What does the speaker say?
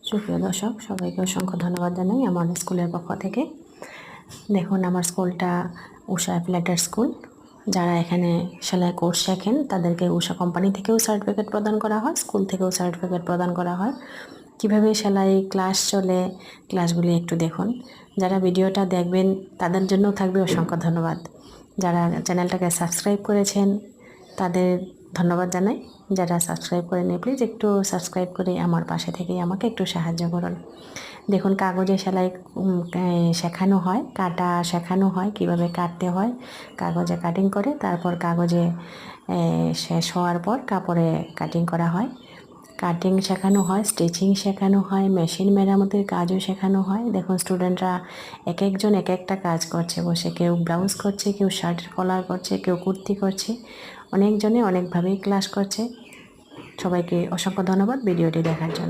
সুপ্রিয় দর্শক সবাইকে অসংখ্য ধন্যবাদ জানাই আমার স্কুলের পক্ষ থেকে। দেখুন আমার স্কুলটা উষা অ্যাপ্লাইড স্কুল। যারা এখানে সেলাই কোর্স শেখেন তাদেরকে উষা কোম্পানি থেকেও সার্টিফিকেট প্রদান করা হয়, স্কুল থেকেও সার্টিফিকেট প্রদান করা হয়। কিভাবে সেলাই ক্লাস চলে ক্লাসগুলি একটু দেখুন। যারা ভিডিওটা দেখবেন তাদের জন্যও থাকবে অসংখ্য ধন্যবাদ। যারা চ্যানেলটাকে সাবস্ক্রাইব করেছেন তাদের ধন্যবাদ জানাই। যারা সাবস্ক্রাইব করেনি প্লিজ একটু সাবস্ক্রাইব করে আমার পাশে থেকে আমাকে একটু সাহায্য করুন। দেখুন কাগজে সেলাই শেখানো হয়, কাটা শেখানো হয়, কিভাবে কাটতে হয় কাগজে কাটিং করে, তারপর কাগজে শেষ হওয়ার পর কাপড়ে কাটিং করা হয়। কাটিং শেখানো হয়, স্টিচিং শেখানো হয়, মেশিন মেরামতের কাজও শেখানো হয়। দেখুন স্টুডেন্টরা এক একজন এক একটা কাজ করছে বসে, কেউ ব্লাউজ করছে, কেউ শার্টের কলার করছে, কেউ কুর্তি করছে, অনেকজনে অনেকভাবেই ক্লাস করছে। সবাইকে অসংখ্য ধন্যবাদ ভিডিওটি দেখার জন্য।